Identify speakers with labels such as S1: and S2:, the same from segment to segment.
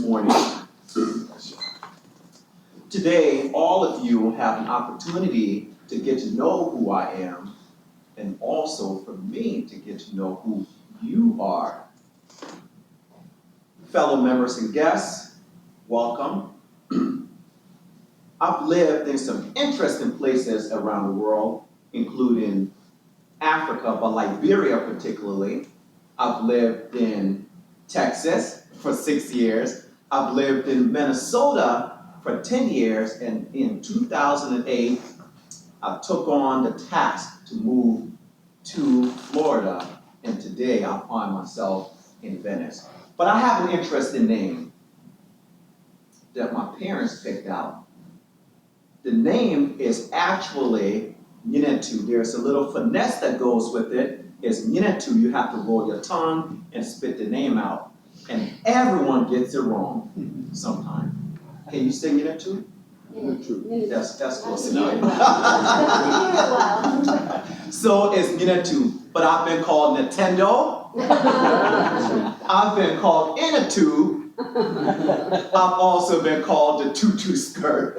S1: morning. Today, all of you have an opportunity to get to know who I am, and also for me to get to know who you are. Fellow members and guests, welcome. I've lived in some interesting places around the world, including Africa, but Liberia particularly. I've lived in Texas for 6 years. I've lived in Minnesota for 10 years, and in 2008, I took on the task to move to Florida, and today I find myself in Venice. But I have an interesting name that my parents picked out. The name is actually Ninetu. There's a little finesse that goes with it. It's Ninetu. You have to roll your tongue and spit the name out. And everyone gets it wrong sometimes. Can you say Ninetu? That's close enough. So it's Ninetu. But I've been called Nintendo. I've been called Inetu. I've also been called the tutu skirt.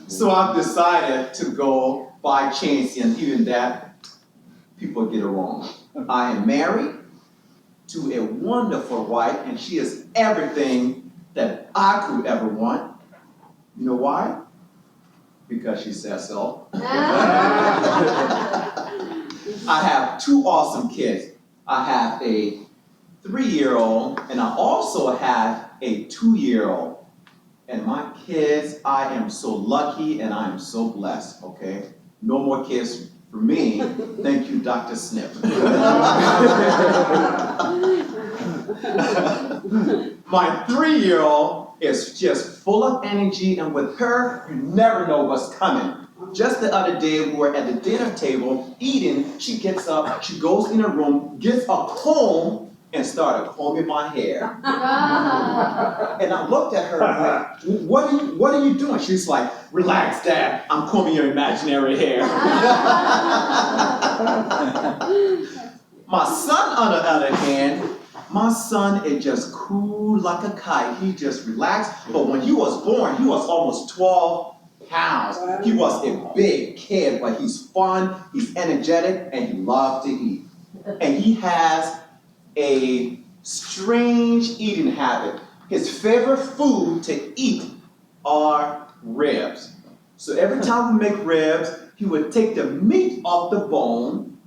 S1: So I've decided to go by chance, and even that, people get it wrong. I am married to a wonderful wife, and she is everything that I could ever want. You know why? Because she says so. I have two awesome kids. I have a 3-year-old, and I also have a 2-year-old. And my kids, I am so lucky and I am so blessed, okay? No more kids for me. Thank you, Dr. Snip. My 3-year-old is just full of energy, and with her, you never know what's coming. Just the other day, we were at the dinner table eating. She gets up, she goes in her room, gets a comb, and started combing my hair. And I looked at her like, what are you doing? She's like, relax, Dad, I'm combing your imaginary hair. My son, on the other hand, my son is just cool like a kite. He just relaxed. But when he was born, he was almost 12 pounds. He was a big kid, but he's fun, he's energetic, and he loves to eat. And he has a strange eating habit. His favorite food to eat are ribs. So every time we make ribs, he would take the meat off the bone,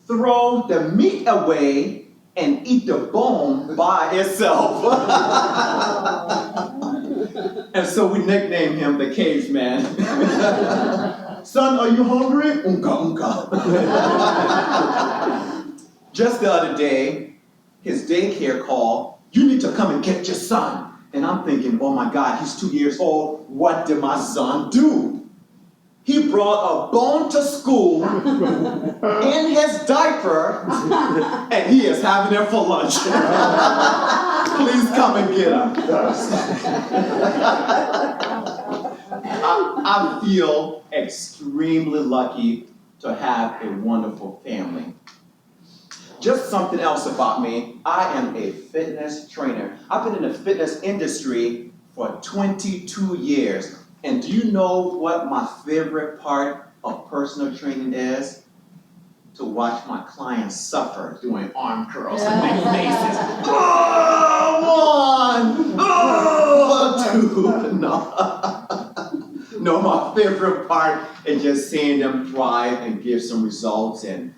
S1: throw the meat away, and eat the bone by itself. And so we nicknamed him the caveman. Son, are you hungry? Unka, unka. Just the other day, his daycare called, you need to come and get your son. And I'm thinking, oh my God, he's 2 years old. What did my son do? He brought a bone to school in his diaper, and he is having it for lunch. Please come and get him. I feel extremely lucky to have a wonderful family. Just something else about me, I am a fitness trainer. I've been in the fitness industry for 22 years. And do you know what my favorite part of personal training is? To watch my clients suffer doing arm curls and make faces. Oh, 1, 2, no, my favorite part is just seeing them thrive and give some results, and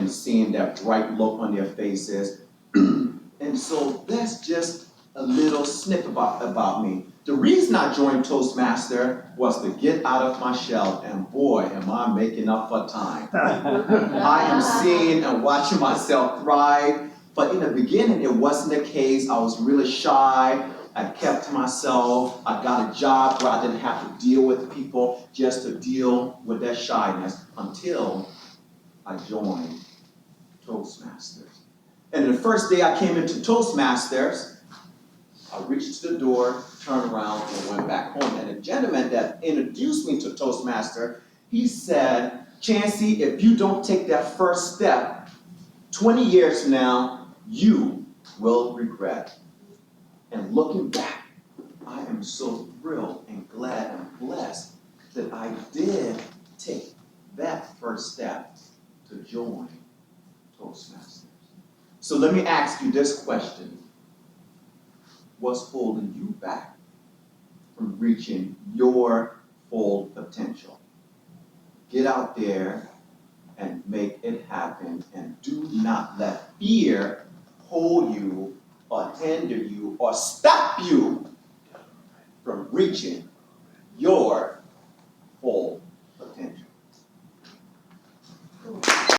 S1: seeing that bright look on their faces. And so that's just a little snip about me. The reason I joined Toastmaster was to get out of my shell, and boy, am I making up for time. I am seeing and watching myself thrive, but in the beginning, it wasn't the case. I was really shy. I kept to myself. I got a job where I didn't have to deal with people, just to deal with that shyness until I joined Toastmasters. And the first day I came into Toastmasters, I reached the door, turned around, and went back home. And the gentleman that introduced me to Toastmaster, he said, Chancey, if you don't take that first step, 20 years from now, you will regret. And looking back, I am so thrilled and glad and blessed that I did take that first step to join Toastmasters. So let me ask you this question. What's holding you back from reaching your full potential? Get out there and make it happen, and do not let fear hold you or hinder you or stop you from reaching your full